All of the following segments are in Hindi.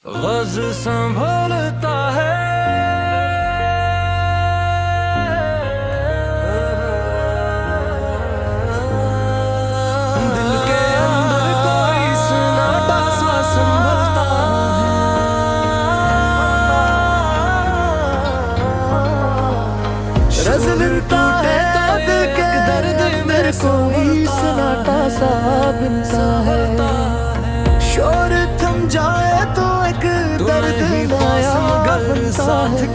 गज संभलता है दिल के अंदर कोई सन्नाटा सा संभलता है रज़लता है दिल के दर्द मेरे कोई सन्नाटा सा बनता है शोर थम जाए तो एक दर्द नया बनता है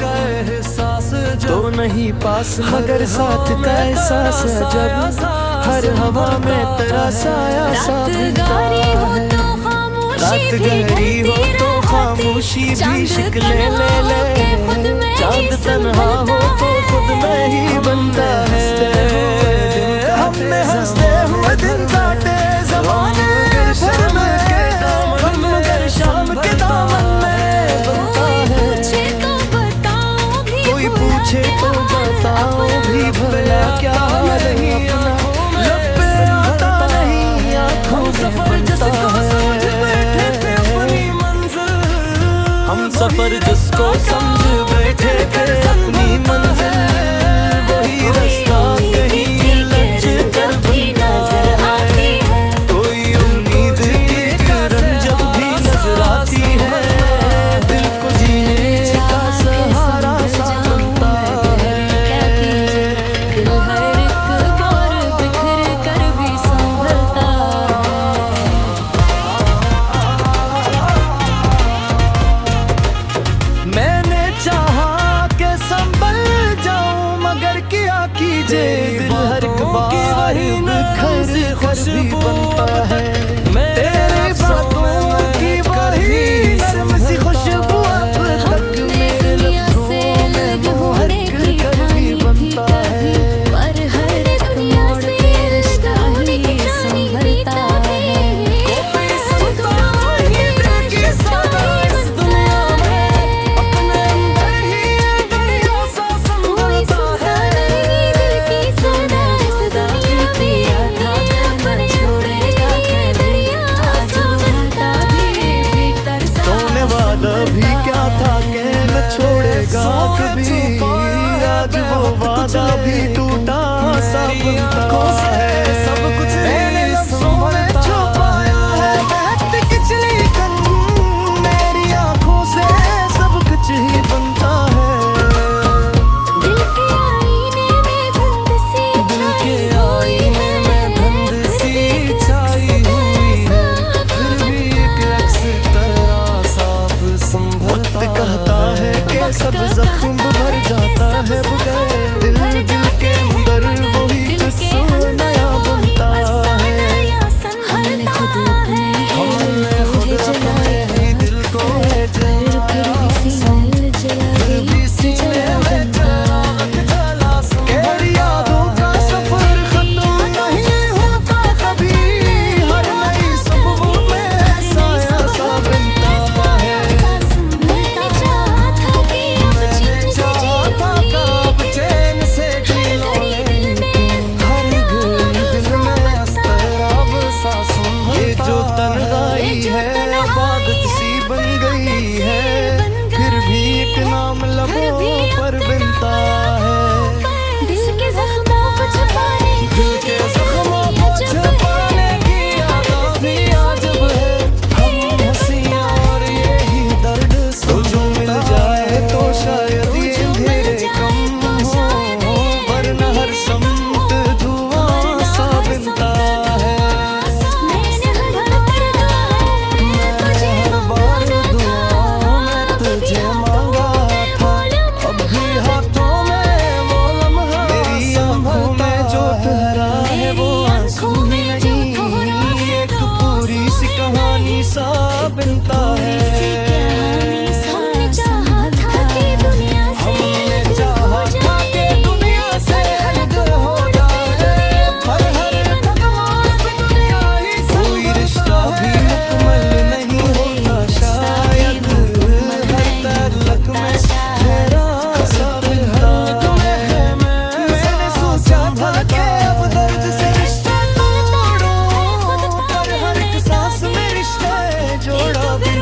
तो नहीं पास मगर साथ का एहसास है जब हर हवा में तेरा साया सा बनता है रात गहरी हो तो खामोशी भी शिकले ले ले चांद तन्हा हो तो खुद में ही बनता है हमने हंसते हुए दिन काटे ज़माने भर में शाम के दामन में बनता है कोई पूछे तो बताओ भी भला क्या नहीं लब पे आता नहीं आँखों से बनता है हम सफर जिसको समझ बैठे फिर अपनी मंजिल वही रास्ता कहीं लग कर भी नजर आती है कोई उम्मीद की किरण जब भी नजर आती है दिल को जीने का सहारा सा बनता है दिल हर एक बार बिखर कर भी संभलता मैंने चाहा कि संभल जाऊं मगर क्या कीजिए दिल हर एक बार बिखर कर भी बनता है तेरी बातों की वही नरम सी खुशबू अब तक मेरे लफ्ज़ों में मोहर कर भी बनता है पर हर दुनिया से रिश्ता ही संभलता है कोई सुनता नहीं दिल की सदा इस दुनिया में अपने अंदर ही दरिया सा संभलता है दिल की सदा इस दुनिया में अपन छोड़ेगा के दरिया संभलता भी तरसा तोने वादा भी क्या था कि न छोड़ेगा कभी आज वो वादा भी टूटा सा बनता है सब कुछ मेरे लफ्ज़ों में छुपाया है बहती किचली कन मेरी आँखों से सब कुछ ही बनता है दिल के आईने में धुंध सी दिल के आईने में धुंध सी छाई हुई है फिर भी एक अक्स तेरा साफ संभलता कहता है कि सब जख्म भर जाता है बगैर दिल दिल के अंदर वही किस्सा नया बनता है हमने खुद अपने जलाए हैं दिल को फिर भी सीने जला तेरी यादों का सफर खत्म नहीं होता कभी हर नई सुबह में साया सा बनता है मैंने चाहा था कि अब चैन से जी लो हर घड़ी दिल में अस्तराब सा ये जो तन्हाई है आबादत सी बन गई है फिर भी एक नाम लबों पर बनता है दिल के जख्मों को छुपाने दिल के ज़ख्मों को छुपाने की आदत भी अजब है हम हंसियां और यही दर्द तो जो मिल जाए तो शायद ये अंधेरे कम हो वरना हर समत धुआं सा बनता है मैंने हर बार दुआओं में तुझे मांगा था अब भी हाथों में वो लम्हा मेरी आँखों में जो ठहरा है वो आंसू ही नहीं एक पूरी सी कहानी सा बनता है हमने चाहा था कि दुनिया से हमने चाहा था कि दुनिया से अलग हो जाए हर कदम पे दुनिया ही कोई रिश्ता भी मुकम्मल नहीं होता शायद हर ताल्लुक में तेरा सा बनता है मैंने सोचा था कि अब दर्द से रिश्ता तोड़ूं पर हर एक सांस में रिश्ता जोड़ा बिन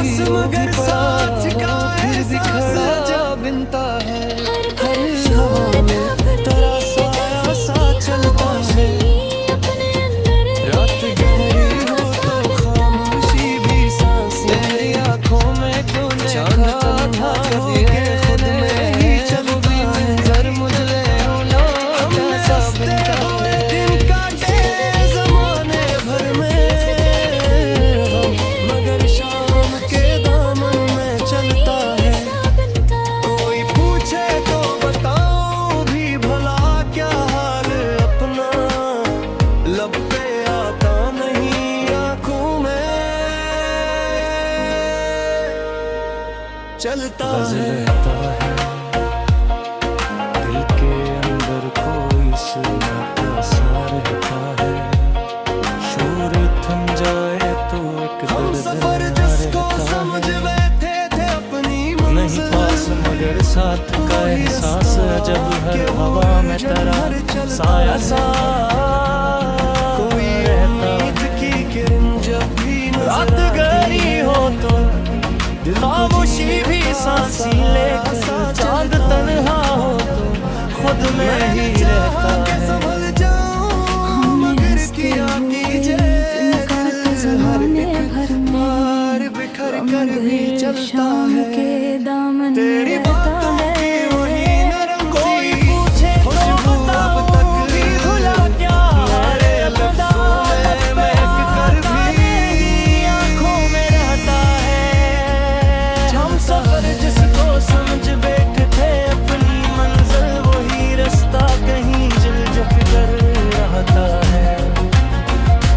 पास मगर साथ का एहसास जब बिनता है। हर हवा में तेरा साया सा चलता है। रात गहरी हो तो खामोशी भी सांस तेरी आंखों में तूने चांद तन्हा होके खुद में ही चलता है। मंजर मुझे हमने सस्ते हुए दिन काटे ज़माने भर में, मगर शाम के दामन में चलता है। कोई पूछे तो बताओ भी भला क्या हाल अपना, लब पे आता नहीं आँखों में चलता है। दिल के अंदर कोई सुनाता सा रहता है। शोर थम जाए तो एक दर्द सफर जिसको समझ बैठे थे अपनी नहीं पास मगर साथ का एहसास जब हर हवा में तेरा साया सा कोई उम्मीद की किरण जब भी रात गहरी हो तो खामोशी भी सांसी लेकर चांद तन्हा हो तो खुद में ही रहता है। संभल जाऊं मगर किया कीजिए हर एक मार बिखर कर भी चलता है। के दामन तेरी रहता बातों है। की वही नरम कोई पूछे तो अब तक भी भुला क्या हमारे लफ्ज़ों में महक कर भी आँखों में रहता है। हम सफर जिसको समझ बैठे थे अपनी मंजिल वही रास्ता कहीं झिलझक कर रहता है।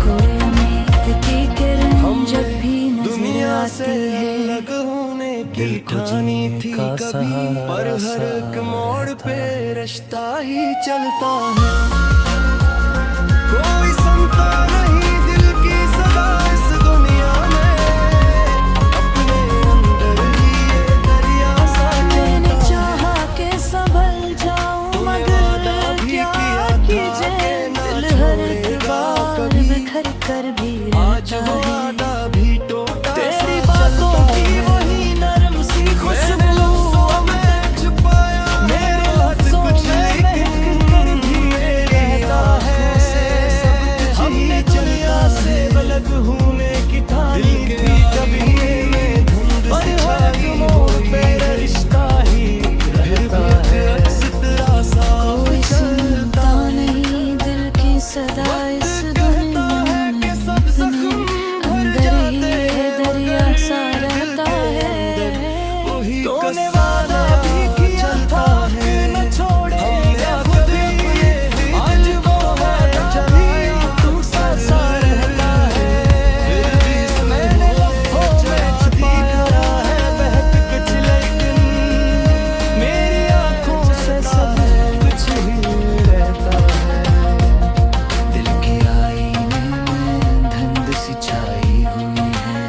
कोई उम्मीद की किरण हम जब भी दुनिया नजर से आती है। अलग होने की ठानी थी कभी, पर हर एक मोड़ पे रिश्ता ही चलता है। कोई सुनता नहीं दिल की सदा इस दुनिया में, अपने अंदर ही ये दरिया सा मैंने चाहा कि संभल जाऊं मगर क्या कीजिए दिल हर एक बार बिखर कर भी आज रहता वो है। आदा भी टूटा तेरी बातों की वही नरम सी खुशबू में छुपाया मेरे हाथ कुछ लेकिन भी रहता है। हमने दुनिया से अलग होने की ठानी थी कभी और हर मोड़ पे रिश्ता ही रहता है। अक्स तेरा साफ कोई चलता सुनता नहीं दिल की सदा इस दुनिया में। अंदर ही ये दरिया सा रहता है। तूने वादा भी किया था कि न छोड़ेगा कभी, आज वो वादा जलाया तू सा रहता है। मैंने लम्हों में छुपाया है बहक कुछ लेकिन मेरी आँखों से सब कुछ ही रहता है। दिल की आईने में धुंध सी छाई हुई है,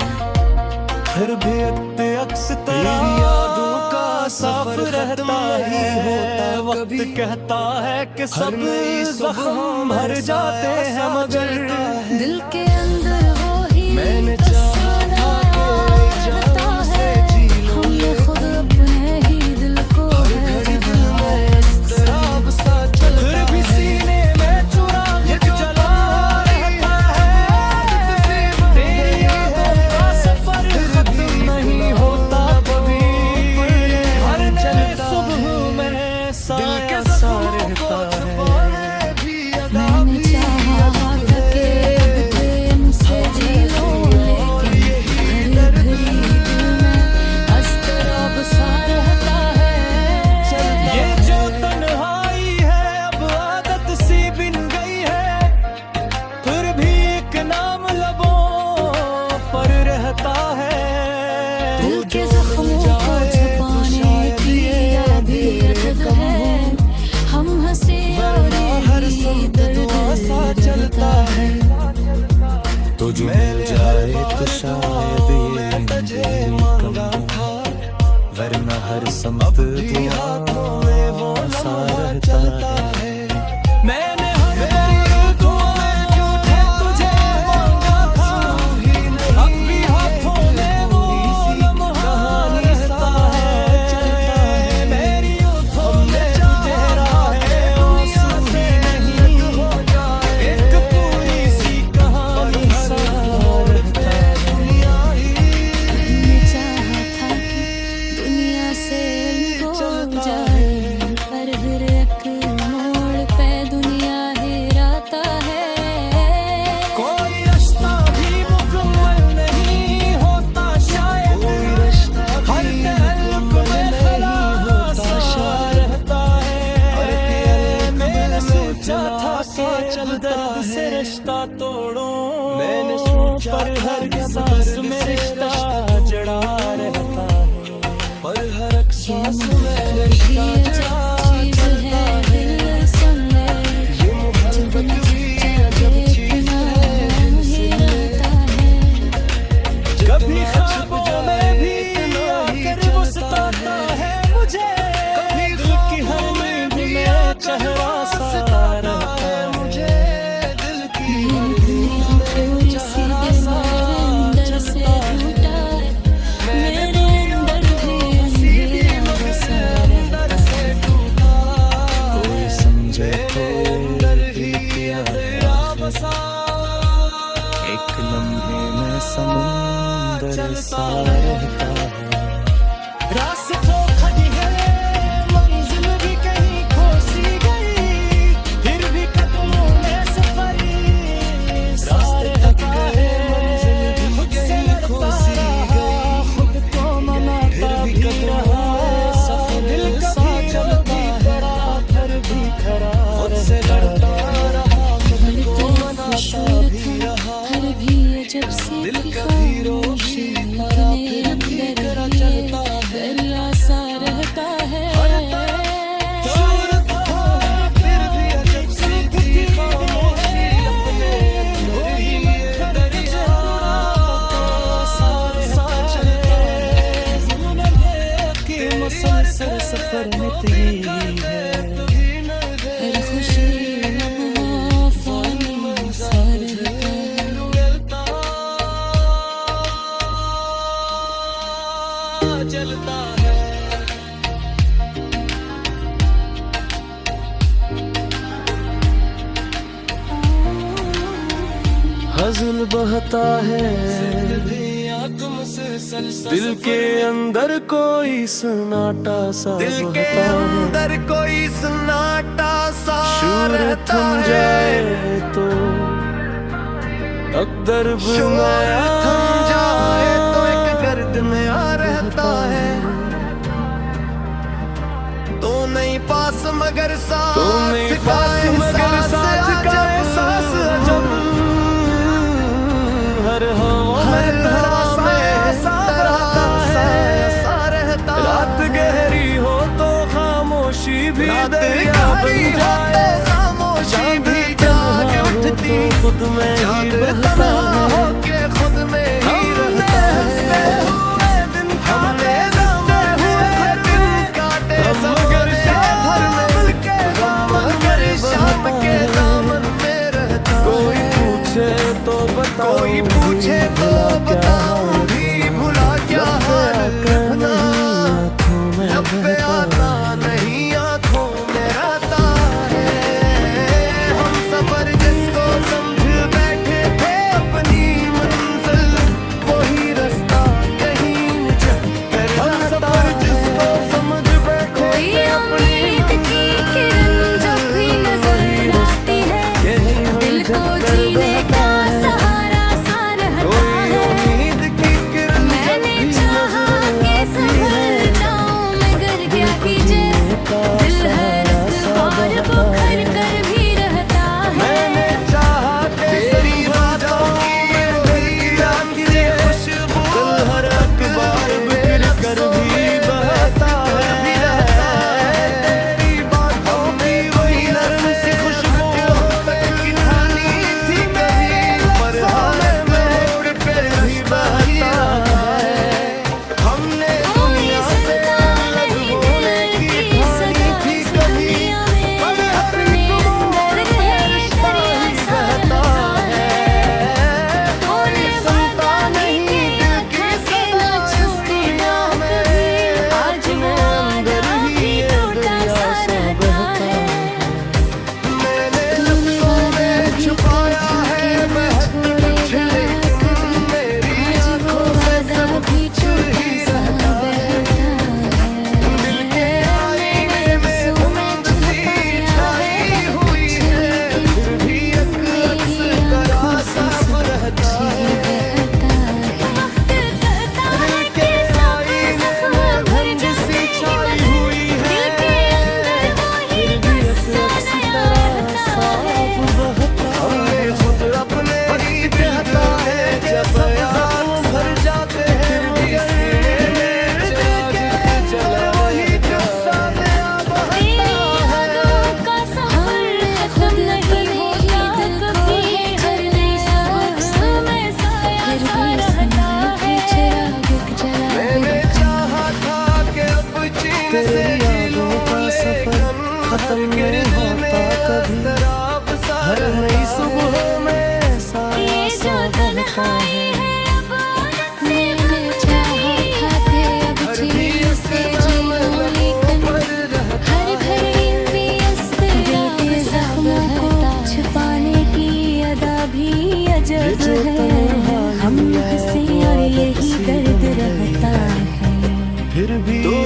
फिर भी अक्स तेरी यादों का साफ रहता है। वक्त कहता है कि सब जख्म भर जाते हैं मगर दिल के अंदर वो ही मैंने चाहा था कि रहता जान से है। जी लो हमने खुद अपने ही दिल को है घड़ी दिल में इज़्तिराब सा चलता फिर भी सीने में चुरा के जला रहता है। तेरी यादों का सफर खत्म नहीं होता कभी, हर नए सुबह में साया सा रहता है। मैंने चाहा था कि अब प्रेम से जी लो लेकिन हर घड़ी दिल में अस्तराब सा रहता है। ये जो तन्हाई है अब आदत सी बिन गई है, फिर भी एक नाम लबों पर रहता है। दिल के जख्मों को छुपाने की आदत है। हम हंसे और हर यही संत दर्द दुआ सा चलता है। तो जो मिल जाए तो शायद ये तुझे मांगा था, वरना हर संत भी हाथों में वो सा लम्हा रहता चलता है। है। मैंने हर बार दुआएं झूठे तुझे मांगा था, अब भी हाथों में वो सांस में रिश्ता जड़ा रहता है, पर हर एक सांस में रिश्ता चीज है दिल सुन ले, ये मोहब्बत भी अजब चीज है दिल से रहता है। कभी ख्वाबों में भी आकर वो सताता है मुझे, कभी दिल की हर नींद में चेहरा सा रहता है मुझे, दिल की हर नींद में चेहरा सा अंदर से टूटा है, मेरे अंदर भी अंधेरा बसा रहता है। कोई समझे तो दिल की अंधेरा बसा, एक लम्हे में समुंदर सा रहता है। रास्तों खड़ी है मंजिल भी कहीं खोसी गई, फिर भी कदमों में सफरी रास्ते तक गए, मंजिल भी कहीं खोसी गई, खुद को मनाता भी कदमों में सफर दिल सा चलता है, फिर भी खरा खुद से लड़ता रहा, खुद को मनाता भी रहा, हर भी अजब सी दिल कभी रो भी मरा, फिर भी करा चलता है। दरिया सा रहता है। फिर भी अजब सी थी खामोशी, अपने अंदर ही ये दरिया सारे साथ चलता है। ज़िंदगी की मुसलसल सफर में तेरी है, हर खुशी लम्हा फानी सा रहता है। जलता है। हज़ल बहता है दिल के अंदर, कोई सन्नाटा सा दिल के बहता है। अंदर कोई सन्नाटा सा शूर रहता थम है, जाए तो अकदर शूर थम जाए तो एक गर्द में आ रहता है। तो नहीं पास मगर साथ तो नहीं पास का मगर एहसास साथ का एहसास अजब, हर हवा में सा रहता है। रात गहरी हो तो खामोशी भी दरिया बन जाए, खामोशी भी जाग उठती, खुद में ही चांद रहता तन्हा है। होके खुद में ही हमने रहता हंसते है। हुए दिन हमने काटे, हंसते हुए दिन काटे, मगर शाम के मगर शाम के दामन में रहता है। कोई पूछे तो बताओ, कोई पूछे तो बता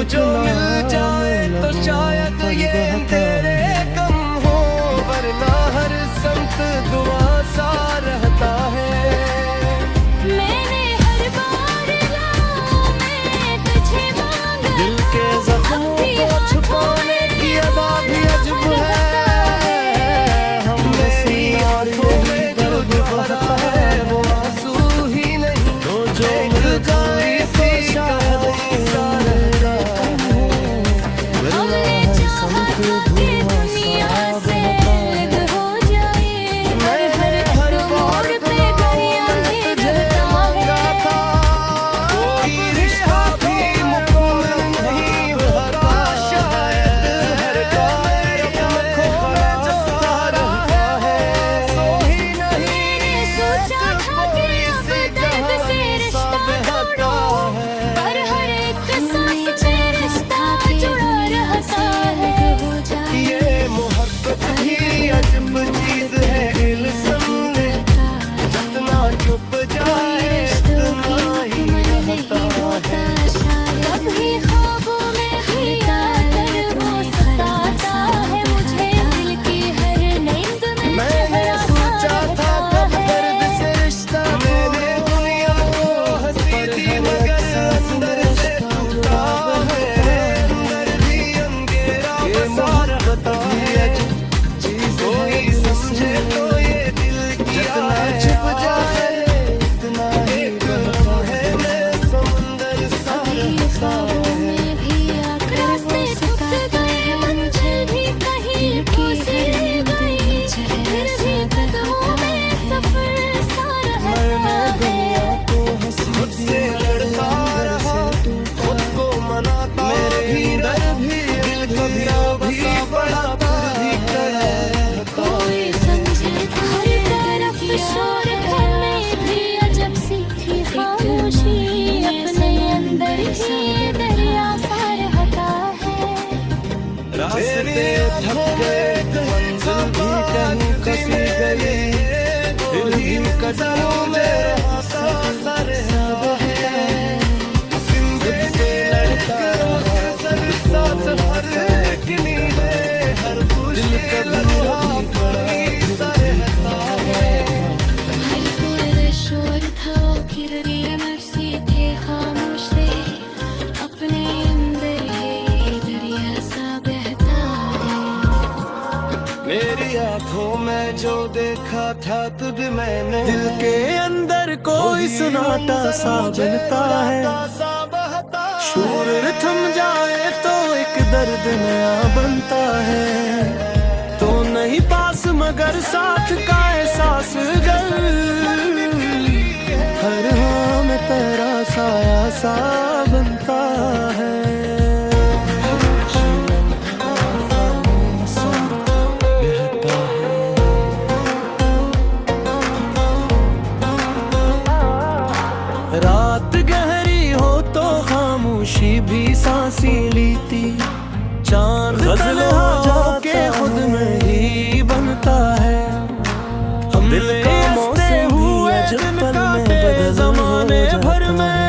जो मिल जाए तो शायद ये तेरे कम हो, वरना हर संत दुआ सा रहता है। मैंने हर बार मैं तुझे मांगा, दिल के जख्मों को छुपाने की अदा भी अजब है। हम नसी आंखों में जो बहता है वो आंसू ही नहीं, तो जो मिल जाए तो शायद ऐसा रहता है। हमने चाहा था कि दुनिया से अलग हो जाए, पर हर मोड़ पे गरियां घेरता है। कोई रिश्ता भी मुकम्मल नहीं होता, शायद हर कायम में जैसा रहता है। सोही नहीं मैंने सोचा था कि अब दर्द से रिश्ता तोड़ो, पर हर एक सांस में रिश्ता जुड़ा रहता है। ये मोहब्बत ही अजब चीज है, दिल समझे जितना छुप जाए उतना ही रहता है। कभी ख्वाबों में भी आकर वो सताता है मुझे, दिल की हर नींद में मैंने सोचा था कब दर्द से रिश्ता मेरे दुनिया को हंसी थी, मगर अंदर से टूटा है। अंदर भी अंधेरा बसा रहता है। कोई समझे तो ये दिल की आह छुप जाए इतना ही कहता है। मैं समंदर सा रहता है। रास्ते टूट गए, मंजिल भी कहीं गुजर गई, फिर भी कदमों में सफर सा रहता है। खुद से लड़ता रहा, खुद को मनाता भी डर भी, दिल कभी बड़ा फिर भी करता। कोई समझे हर तरफ शोर है, मैं भी अजब सी थी खामोशी, अपने अंदर ही दरिया सा रहता है। रास्ते थक गए, मंजिल भी कहीं कसी गई, फिर भी कदमों में रास्ता सा रहता है। जिंदगी से लड़ता सर साथ हर एक नीले, हर खुशी लम्हा कोई सा रहता है। हर कोई शोर था, किरने नफसी थे खामोश थे, अपने अंदर ही दरिया सा बहता है। मेरी आंखों में जो देखा था तुझ मैंने, दिल के अंदर कोई सुनाता सा बनता है। शोर थम जाए तो एक दर्द नया बनता है। तो नहीं पास मगर साथ का एहसास गर, हर हाँ में तेरा साया सा बनता है। रात गहरी हो तो खामोशी भी सांसी लीती, चांद गजल हो जाके खुद में ही बनता है। हम दिल से हुए दिन काटे जमाने भर में,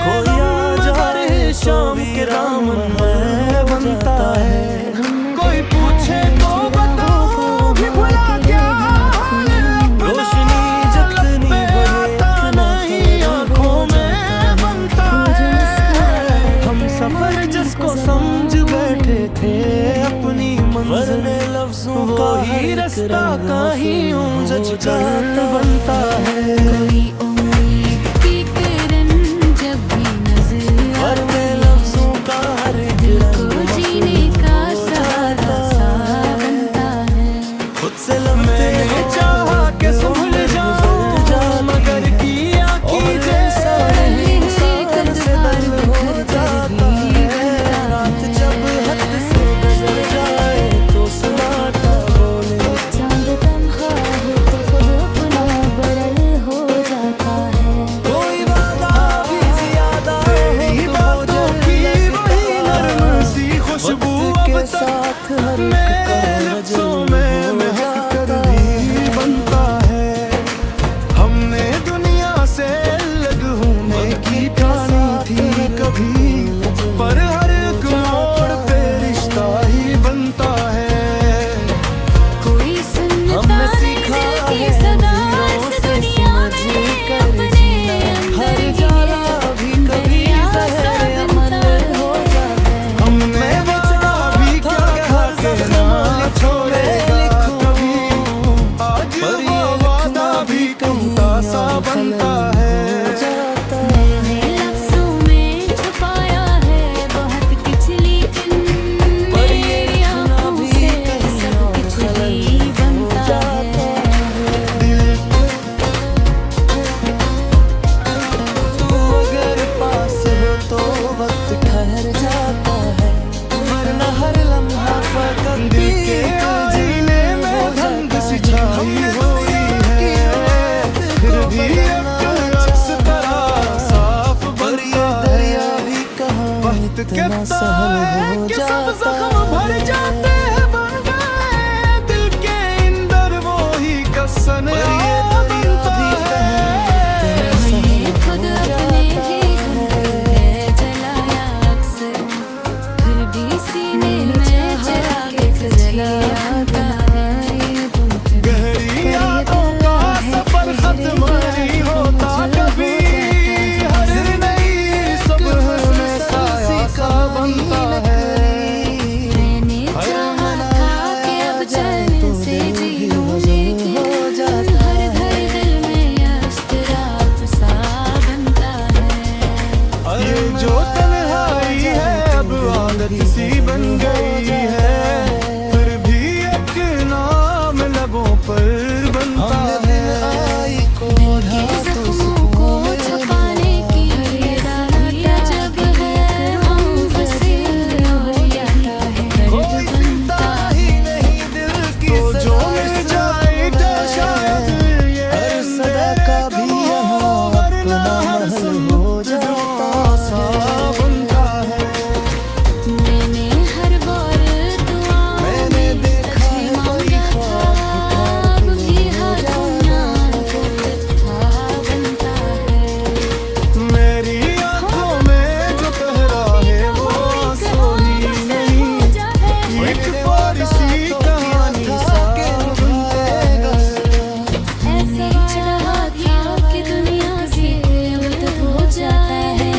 कोई आ जाए शाम के दामन में बनता है। कोई पूछे तो बताओ भी भुला क्या, रोशनी जितनी बढ़े नहीं आंखों में बनता है। हम सफर जिसको समझ बैठे थे अपनी मंजिल, लफ्जों का ही रास्ता कहीं जज कर बनता है। कोई उम्मीद की किरण जब भी नजर वरने लफ्जों का हर को जीने का सहारा सा बनता है। खुद से लम्हे चाहा के संभल जाऊं, मगर किया की जैसा इंसान से दिल हो जाता है। रात जब हद से गुजर जाए तो सन्नाटा बोले, चांद तन्हा हो तो खुद अपना बरल हो जाता कितना सहल हो जाता भर जाते हैं बन गए दिल के अंदर वो ही कसन बनता है। खुद अपने ही है जलाया अक्सर फिर भी सीने में चिराग जलाता है। गहरी यादों का सफर खत्म नहीं होता कभी हर नई सुबह में साया सा बनता है। मैंने चाहा था कि अब चैन से जीऊं लेकिन हर दिल में अस्तराब सा बनता है। ये जो तन्हाई है अब आदत सी बन गई है फिर भी एक नाम लबों पर बनता है। जख्मों को छुपाने की डालियाँ जब है हम फंसे हो जाता है दर्द बनता ही नहीं दिल की तो जो मिल जाए तो शायद ये हर सदा का भी वरना हर हो जाता सा बनता है। मैंने हर बार दुआ मैंने देखा है कोई ख्वाब अब भी हर दुनिया को था बनता है। मेरी आंखों में जो तहरा है वो आंसू ही नहीं एक बार सी कहानी सा बनतेगा। ऐसा चाहा था कि दुनिया से उल्ट हो जाता है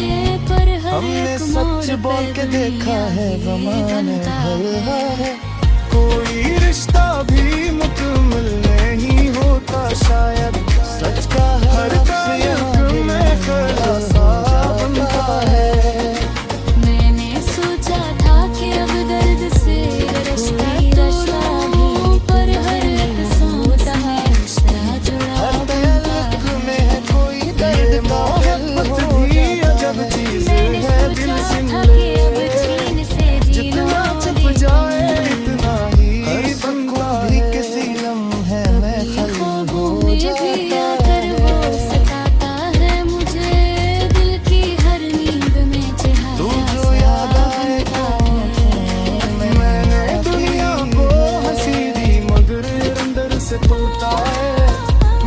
पर हर हमने एक सच मोड़ बोल पे के देखा है ज़माने बनता है कोई रिश्ता भी मुकम्मल नहीं होता शायद सच का हर ताल्लुक में खुलासा बनता है। मैंने सोचा था कि अब दर्द से रिश्ता तोड़ूं पर हर एक सोचता है रिश्ता जुड़ा हर बनता ताल्लुक में है कोई दर्द मोहब्बत भी अजब चीज़ मैंने है दिल सोचा से था मिले कि अब चीन से जितना छुप जीना जाए इतना ही बनता भी किसी लम्हे में खल हो भी जाता आकर वो सताता है मुझे दिल की हर नींद में तू चेहरा जो याद आए तो मैंने दुनिया को हंसी दी मगर अंदर से टूटा है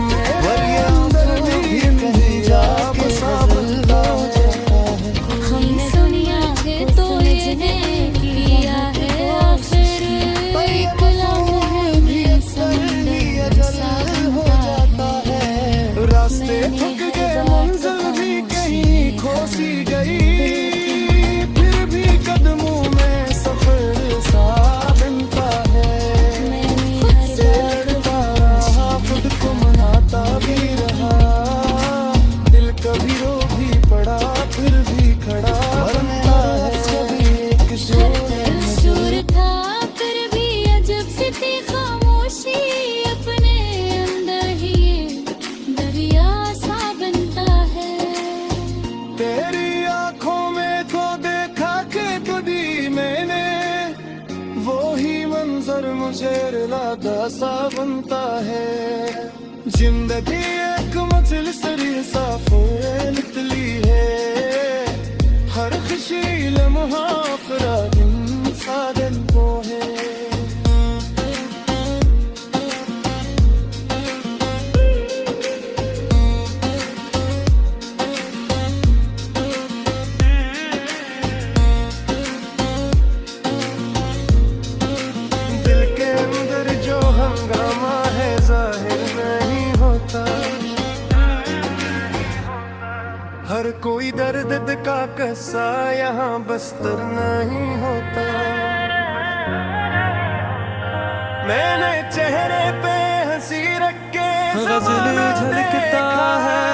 मेरे अंदर भी कहीं जाके सा बनता जाता है। हमने दुनिया के तो ये किया है आखिर एक लम्हे में समंदर सा हो बनता जाता है। है रास्ते थक गए मंजिल भी कहीं खोसी गई फिर भी कदमों में सफर सा बनता है। मैंने हर लड़ता रहा खुद को मनाता भी रहा दिल कभी रो भी पड़ा फिर भी खड़ा बनता है कभी एक हर शोर था फिर भी अजब सी थी खामोशी अपने अंदर ही ये दरिया सा बनता है। तेरी आंखों में तो देखा कि कभी मैंने वो ही मंजर मुझे रुलाता सा बनता है। जिंदगी एक मछली सरी साफ निकली है हर खुशी लम्हा फरा दिन सा दिन को है। दिल के अंदर जो हंगामा है जाहिर नहीं होता हर कोई दर्द का कस्सा यहाँ बस्तर नहीं होता। मैंने चेहरे पे हंसी रख के गजल झलकता है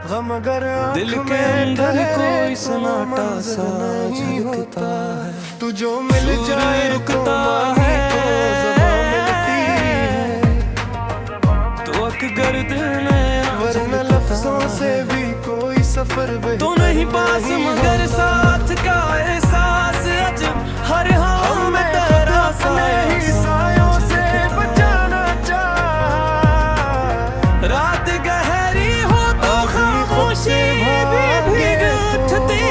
गम अगर दिल के अंदर कोई सन्नाटा सा झलकता है। तू जो मिल जाए रुकता है तो अक गर्द वरना लफ्जों से भी कोई सफर तो नहीं पास मगर साथ का एहसास अजब हर हाल में तेरा नहीं सायों से बचाना चाह रात गहरी हो तो खामोशी भी भीग उठती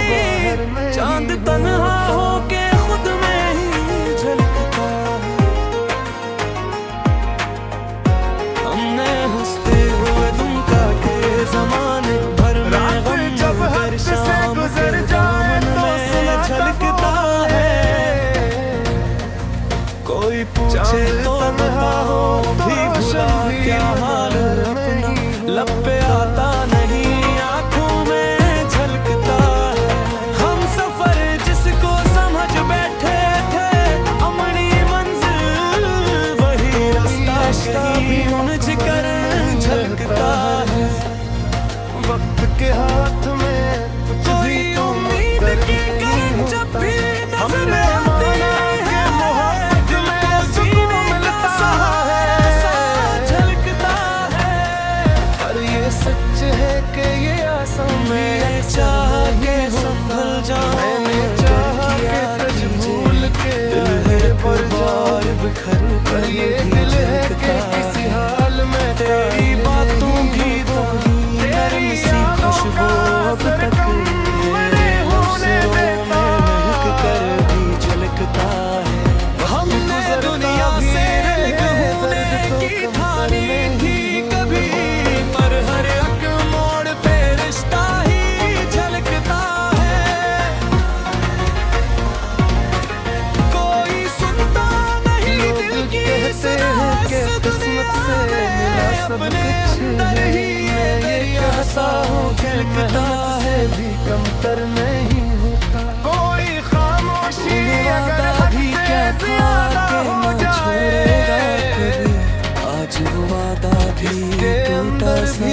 सांसों में चाह के संभल जाऊं। मैंने चाह के तुझ भूल के दिल पर बार बिखर कर ये दिल है कि किसी हाल में तेरी बातों की तो नरम सी खुशबू अब तक मेरे होने में महक कर भी झलकता है। हमने दुनिया से होने की ठानी थी कभी, पर हर एक मोड़ पे रिश्ता ही झलकता है। कोई सुनता नहीं दिल की किस्मत से मिला सब कुछ है। ये कहता हूँ खिलता है भी कमतर नहीं होता। कोई खामोशी अगर भी क्या था के न छोड़ेगा कभी, आज वो वादा भी टूटा सा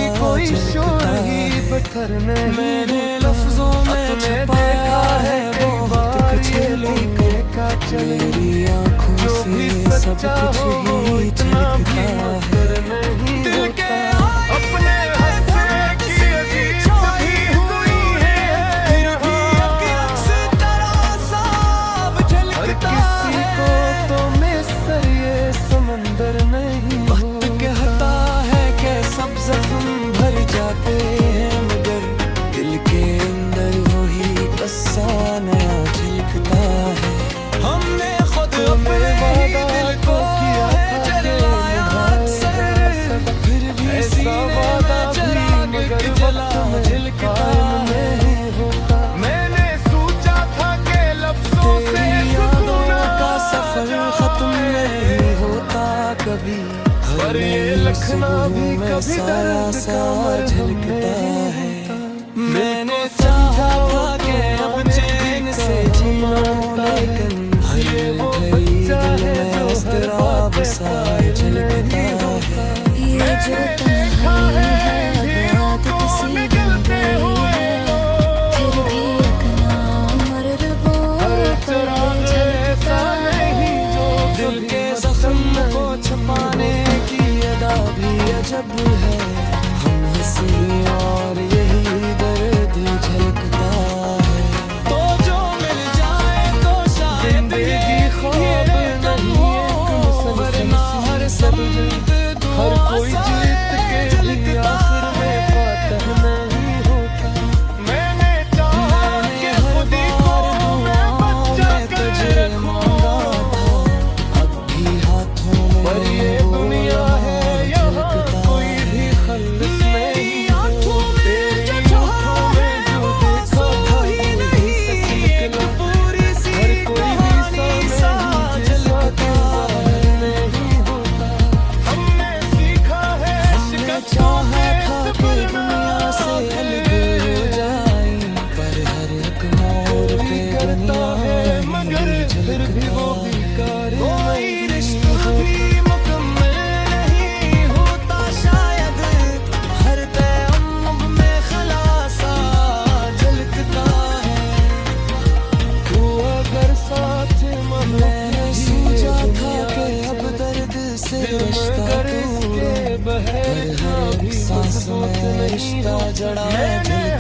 झलकता है। पत्थर नहीं मेरे लफ्जों में छुपाया है वो वक्त छेली का मेरी आँखों से सब कुछ ही झलकता है। दिल के अपने हंसने की अजीब भी हुई है, फिर भी एक अक्स तरह साफ झलकता है। किसी को तो मिसर ये समंदर नहीं, वक्त कहता है कि सब जख्म भर जाते हैं मगर दिल के अंदर वही अफसाना झलकता है। हमने खुद अपने दिल को किया था जलाया अक्सर, फिर भी सीने में चिराग जला झलकता नहीं होता। मैंने सोचा था कि लफ्जों से सुकून का सफर खत्म नहीं होता कभी, पर ये लखना भी कभी दर्द सा झलकता है। मैंने चाहा था कि अब चैन से जीना लेकिन हर घड़ी दिल में इज़्तिराब सा झलकता है। ये जो तन्हाई है आदत सी बन गई है, फिर भी एक नामर्द बोल पर झलकता है। दिल के जख्म को छुपाने की अदा भी अजब है। हम हंसी और यही दर्द झलकता है। तो जो मिल जाए तो शायद ये ख्वाब नहीं हो, वरना हर संत हर कोई जीत के भी आखिर में फातह नहीं होता। मैंने चाहा कि खुद को मैं बच्चा तुझे मांगा था, अब भी हाथों में पर ये दुनिया है यहाँ कोई भी खल्स नहीं हो। तेरी आँखों में जो देखा था ही नहीं, एक पूरी सी हर कोई भी सामने झलकता नहीं होता। हमने सीखा है चाहा था कि दुनिया से अलग हो जाए, पर हर एक मोड़ पे दुनिया है मगर फिर भी वो बेकार है। कोई रिश्ता भी मुकम्मल नहीं होता शायद, हर तयम्मुम में खलासा झलकता है। तू अगर साथ मैंने सोचा था कि अब दर्द से रिश्ता टूटे, पर हर एक सांस में रिश्ता जड़ा झलकता